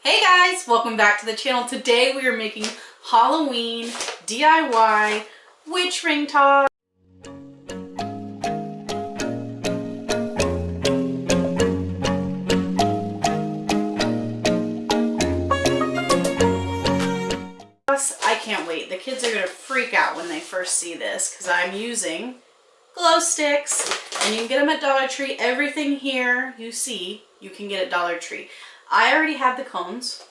Hey guys, welcome back to the channel. Today we are making Halloween DIY witch ring toss. I can't wait. The kids are going to freak out when they first see this because I'm using glow sticks and you can get them at Dollar Tree. Everything here you see you can get at Dollar Tree. I already had the cones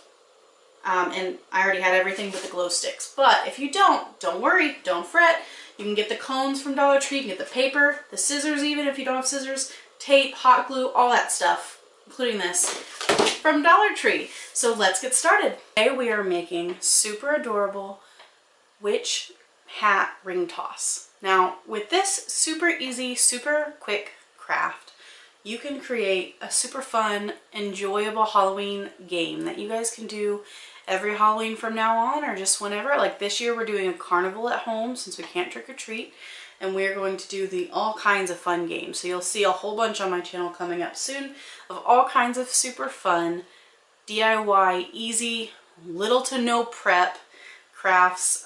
and I already had everything but the glow sticks. But if you don't worry, don't fret. You can get the cones from Dollar Tree, you can get the paper, the scissors even if you don't have scissors, tape, hot glue, all that stuff, including this, from Dollar Tree. So let's get started. Today we are making super adorable witch hat ring toss. Now with this super easy, super quick craft, you can create a super fun, enjoyable Halloween game that you guys can do every Halloween from now on or just whenever. Like this year we're doing a carnival at home since we can't trick or treat, and we're going to do all kinds of fun games. So you'll see a whole bunch on my channel coming up soon of all kinds of super fun DIY, easy, little to no prep crafts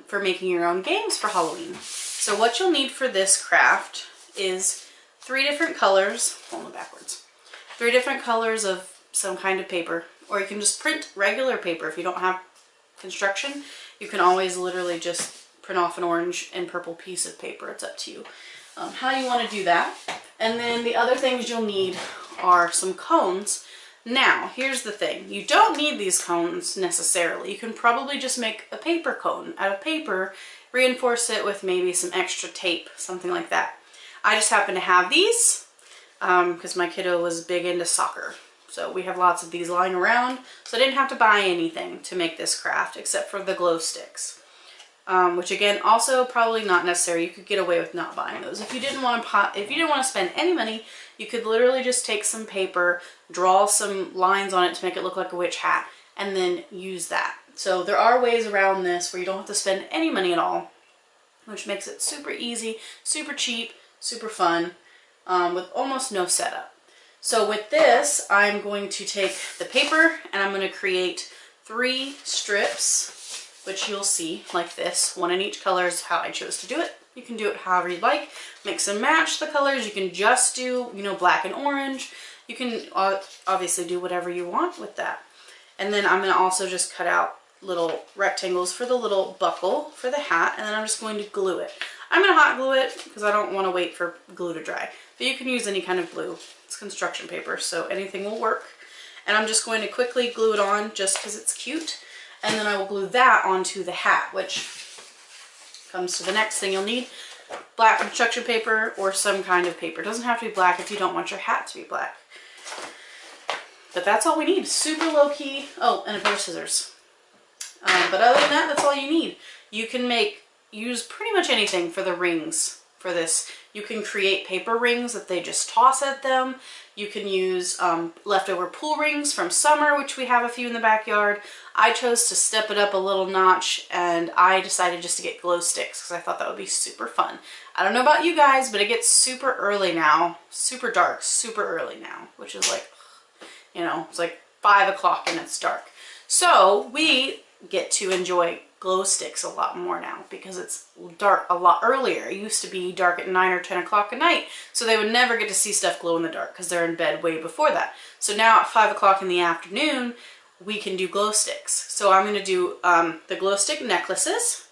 for making your own games for Halloween. So what you'll need for this craft is 3 different colors, hold it backwards, 3 different colors of some kind of paper, or you can just print regular paper. If you don't have construction, you can always literally just print off an orange and purple piece of paper. It's up to you how you want to do that. And then the other things you'll need are some cones. Now, here's the thing. You don't need these cones necessarily. You can probably just make a paper cone out of paper, reinforce it with maybe some extra tape, something like that. I just happen to have these because my kiddo was big into soccer. So we have lots of these lying around. So I didn't have to buy anything to make this craft except for the glow sticks. Which again, also probably not necessary. You could get away with not buying those. If you didn't want to spend any money, you could literally just take some paper, draw some lines on it to make it look like a witch hat, and then use that. So there are ways around this where you don't have to spend any money at all, which makes it super easy, super cheap, super fun, with almost no setup. So with this, I'm going to take the paper and I'm going to create 3 strips, which you'll see like this. 1 in each color is how I chose to do it. You can do it however you'd like. Mix and match the colors. You can just do, black and orange. You can obviously do whatever you want with that. And then I'm going to also just cut out little rectangles for the little buckle for the hat, and then I'm just going to glue it. I'm going to hot glue it because I don't want to wait for glue to dry. But you can use any kind of glue. It's construction paper, so anything will work. And I'm just going to quickly glue it on just because it's cute. And then I will glue that onto the hat, which comes to the next thing you'll need. Black construction paper or some kind of paper. It doesn't have to be black if you don't want your hat to be black. But that's all we need. Super low key. Oh, and a pair of scissors. But other than that, that's all you need. You can use pretty much anything for the rings for this. You can create paper rings that they just toss at them. You can use leftover pool rings from summer, which we have a few in the backyard. I chose to step it up a little notch, and I decided just to get glow sticks because I thought that would be super fun. I don't know about you guys, but it gets super early now, super dark, super early now, which is like, it's like 5 o'clock and it's dark. So we get to enjoy glow sticks a lot more now because it's dark a lot earlier. It used to be dark at 9 or 10 o'clock at night, so they would never get to see stuff glow in the dark because they're in bed way before that. So now at 5 o'clock in the afternoon, we can do glow sticks. So I'm going to do the glow stick necklaces,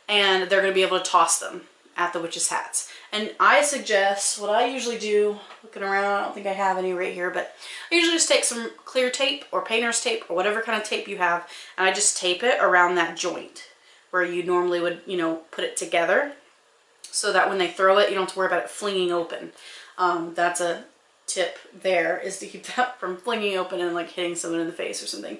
and they're going to be able to toss them at the witches' hats. And I suggest, what I usually do, looking around, I don't think I have any right here, but I usually just take some clear tape or painter's tape or whatever kind of tape you have, and I just tape it around that joint where you normally would, put it together, so that when they throw it, you don't have to worry about it flinging open. That's a tip there, is to keep that from flinging open and like hitting someone in the face or something.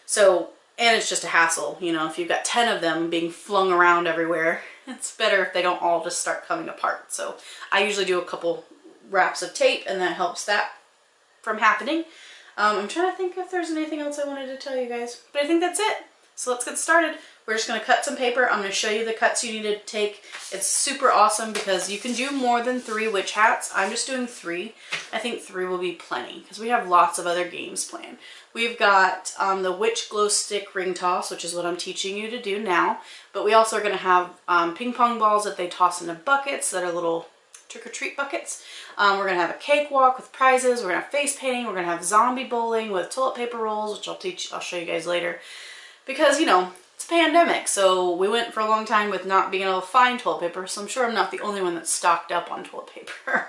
So, and it's just a hassle, if you've got 10 of them being flung around everywhere, it's better if they don't all just start coming apart. So I usually do a couple wraps of tape, and that helps that from happening. I'm trying to think if there's anything else I wanted to tell you guys, but I think that's it. So let's get started. We're just going to cut some paper. I'm going to show you the cuts you need to take. It's super awesome because you can do more than 3 witch hats. I'm just doing 3. I think 3 will be plenty because we have lots of other games planned. We've got the witch glow stick ring toss, which is what I'm teaching you to do now. But we also are going to have ping pong balls that they toss into buckets that are little trick-or-treat buckets. We're going to have a cakewalk with prizes. We're going to have face painting. We're going to have zombie bowling with toilet paper rolls, which I'll show you guys later. Because, you know, it's a pandemic, so we went for a long time with not being able to find toilet paper, so I'm sure I'm not the only one that's stocked up on toilet paper.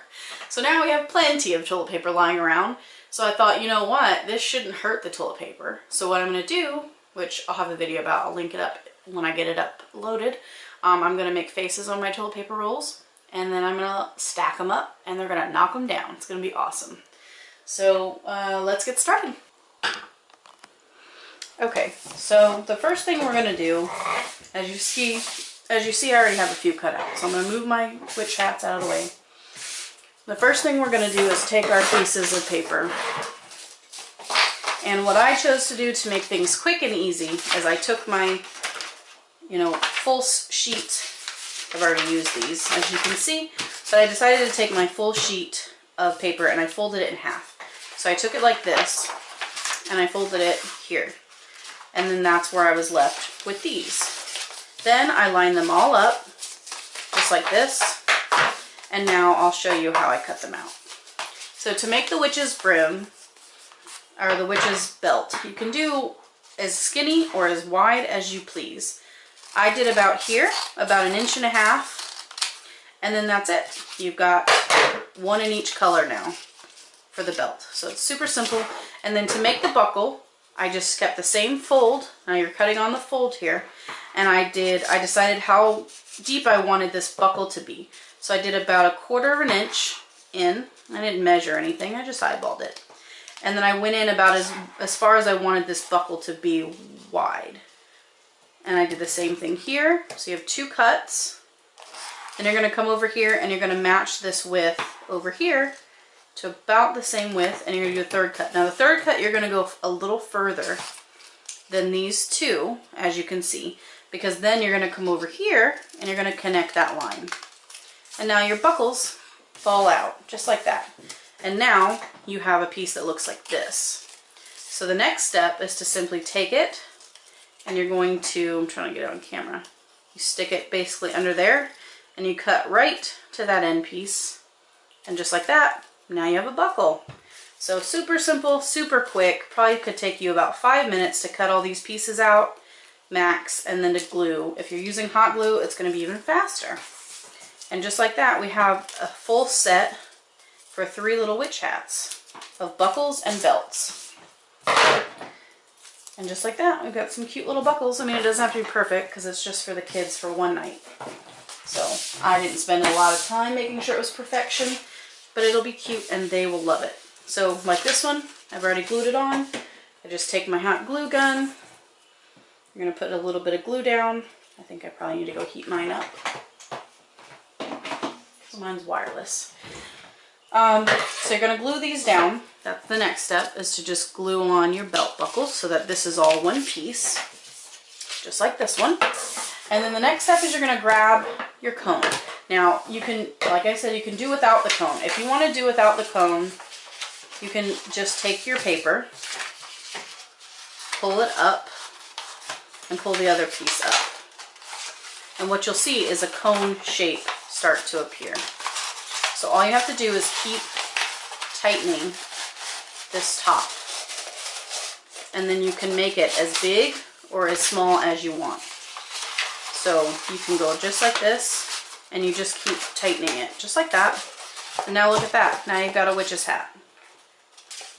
So now we have plenty of toilet paper lying around. So I thought, you know what, this shouldn't hurt the toilet paper. So what I'm going to do, which I'll have a video about, I'll link it up when I get it uploaded. I'm going to make faces on my toilet paper rolls, and then I'm going to stack them up, and they're going to knock them down. It's going to be awesome. So let's get started. Okay, so the first thing we're going to do, as you see, I already have a few cut out. So I'm going to move my witch hats out of the way. The first thing we're going to do is take our pieces of paper. And what I chose to do to make things quick and easy is I took my, full sheet. I've already used these, as you can see. But I decided to take my full sheet of paper and I folded it in half. So I took it like this and I folded it here. And then that's where I was left with these. Then I lined them all up, just like this. And now I'll show you how I cut them out. So to make the witch's brim, or the witch's belt, you can do as skinny or as wide as you please. I did about here, about 1.5 inches, and then that's it. You've got 1 in each color now for the belt. So it's super simple. And then to make the buckle, I just kept the same fold. Now you're cutting on the fold here. And I decided how deep I wanted this buckle to be. So I did about 1/4 inch in. I didn't measure anything, I just eyeballed it. And then I went in about as far as I wanted this buckle to be wide. And I did the same thing here. So you have 2 cuts. And you're going to come over here and you're going to match this width over here to about the same width, and you're going to do a 3rd cut. Now the 3rd cut, you're going to go a little further than these 2, as you can see, because then you're going to come over here and you're going to connect that line. And now your buckles fall out, just like that. And now you have a piece that looks like this. So the next step is to simply take it, and you're going to, I'm trying to get it on camera, you stick it basically under there, and you cut right to that end piece, and just like that, now you have a buckle. So super simple, super quick. Probably could take you about 5 minutes to cut all these pieces out, max, and then to glue. If you're using hot glue, it's going to be even faster. And just like that, we have a full set for 3 little witch hats of buckles and belts. And just like that, we've got some cute little buckles. I mean, it doesn't have to be perfect because it's just for the kids for one night. So I didn't spend a lot of time making sure it was perfection. But it'll be cute and they will love it. So like this one, I've already glued it on. I just take my hot glue gun. I'm going to put a little bit of glue down. I think I probably need to go heat mine up. Mine's wireless. So you're going to glue these down. That's the next step, is to just glue on your belt buckles so that this is all one piece. Just like this one. And then the next step is you're going to grab your cone. Now, you can, like I said, you can do without the cone. If you want to do without the cone, you can just take your paper, pull it up, and pull the other piece up. And what you'll see is a cone shape start to appear. So all you have to do is keep tightening this top. And then you can make it as big or as small as you want. So you can go just like this. And you just keep tightening it, just like that. And now look at that. Now you've got a witch's hat.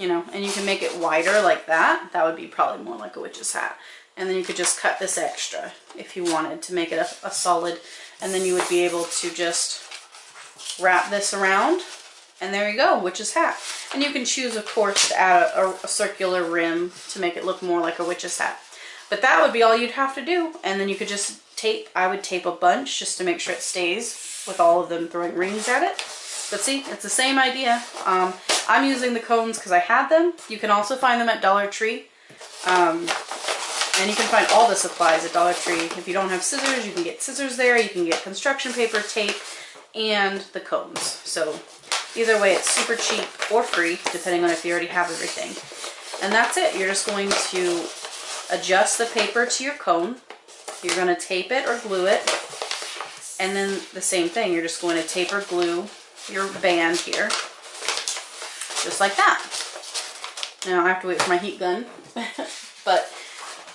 And you can make it wider like that. That would be probably more like a witch's hat. And then you could just cut this extra if you wanted to make it a solid. And then you would be able to just wrap this around. And there you go, witch's hat. And you can choose, of course, to add a circular rim to make it look more like a witch's hat. But that would be all you'd have to do. And then you could just tape. I would tape a bunch just to make sure it stays with all of them throwing rings at it. But see, it's the same idea. I'm using the cones because I had them. You can also find them at Dollar Tree. And you can find all the supplies at Dollar Tree. If you don't have scissors, you can get scissors there. You can get construction paper, tape, and the cones. So either way, it's super cheap or free, depending on if you already have everything. And that's it. You're just going to adjust the paper to your cone. You're going to tape it or glue it. And then the same thing. You're just going to tape or glue your band here. Just like that. Now I have to wait for my heat gun. But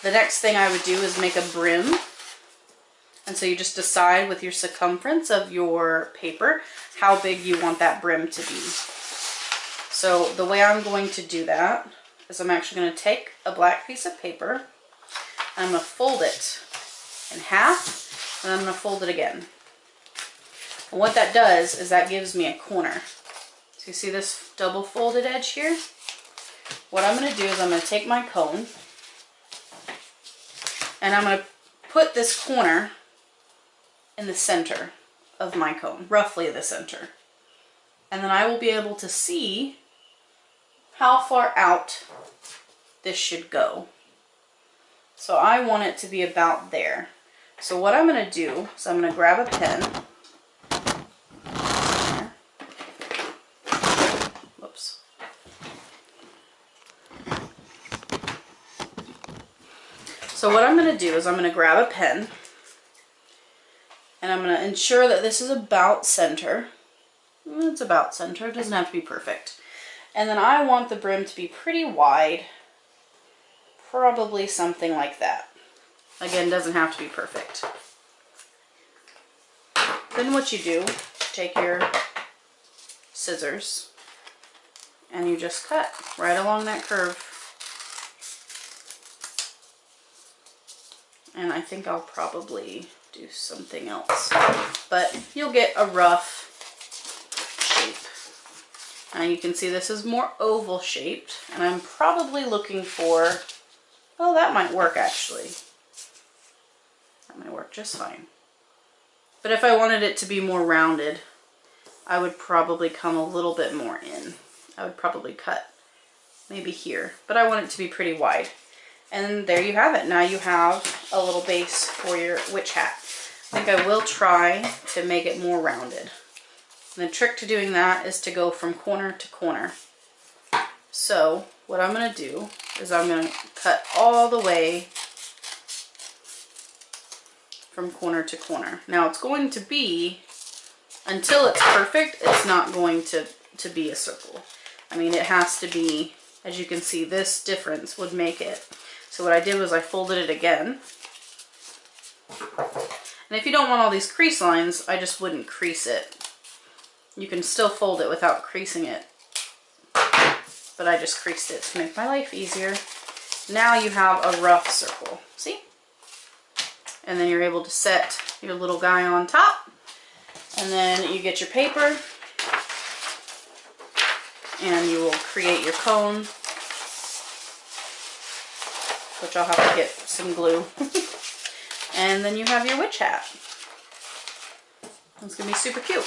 the next thing I would do is make a brim. And so you just decide with your circumference of your paper how big you want that brim to be. So the way I'm going to do that is I'm actually going to take a black piece of paper, and I'm going to fold it in half, and I'm going to fold it again. And what that does is that gives me a corner. So you see this double folded edge here? What I'm going to do is I'm going to take my cone, and I'm going to put this corner in the center of my cone, roughly the center. And then I will be able to see how far out this should go. So I want it to be about there. So what I'm going to do is I'm going to grab a pen. Whoops. So what I'm going to do is I'm going to grab a pen, and I'm going to ensure that this is about center. It's about center. It doesn't have to be perfect. And then I want the brim to be pretty wide. Probably something like that. Again, doesn't have to be perfect. Then what you do, take your scissors and you just cut right along that curve. And I think I'll probably do something else. But you'll get a rough shape. Now you can see this is more oval shaped, and I'm probably looking for, oh, that might work actually. That might work just fine. But if I wanted it to be more rounded, I would probably come a little bit more in. I would probably cut maybe here, but I want it to be pretty wide. And there you have it. Now you have a little base for your witch hat. I think I will try to make it more rounded. And the trick to doing that is to go from corner to corner. So what I'm going to do is I'm going to cut all the way from corner to corner. Now it's going to be, until it's perfect, it's not going to be a circle. I mean, it has to be, as you can see, this difference would make it. So what I did was I folded it again. And if you don't want all these crease lines, I just wouldn't crease it. You can still fold it without creasing it. But I just creased it to make my life easier. Now you have a rough circle. See? And then you're able to set your little guy on top. And then you get your paper. And you will create your cone. Which I'll have to get some glue. And then you have your witch hat. It's going to be super cute.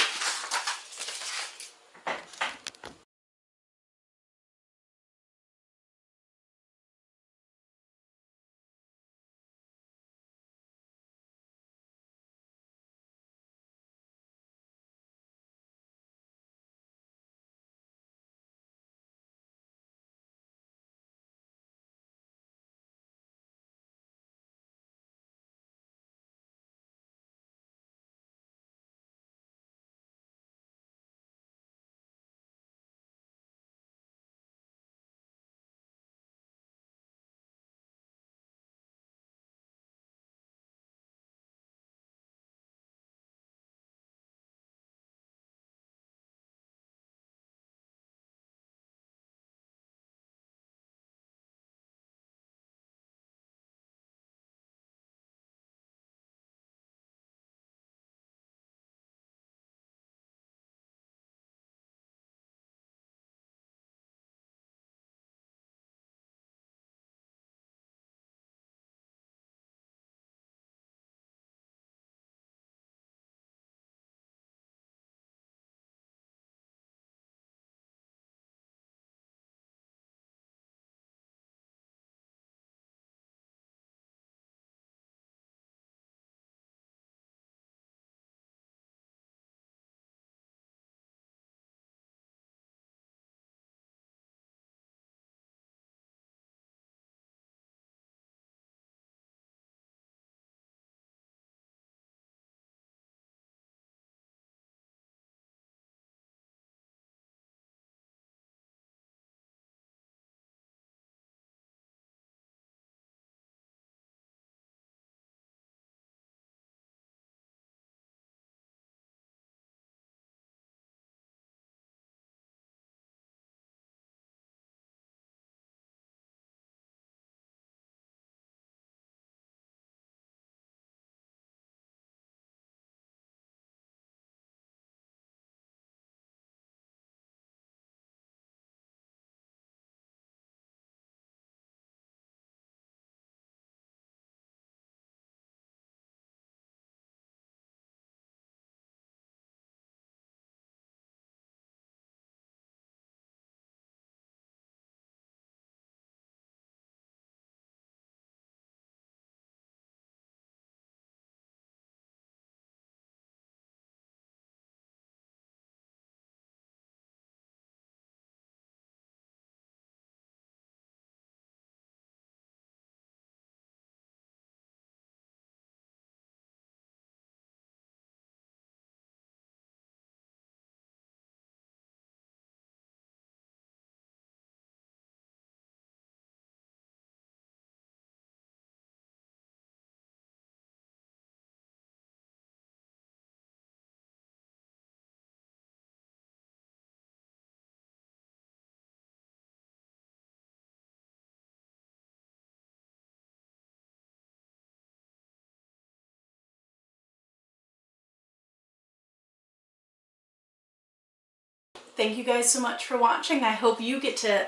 thank you guys so much for watching. I hope you get to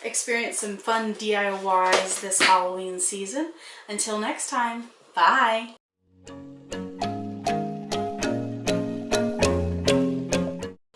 experience some fun DIYs this Halloween season. Until next time, bye!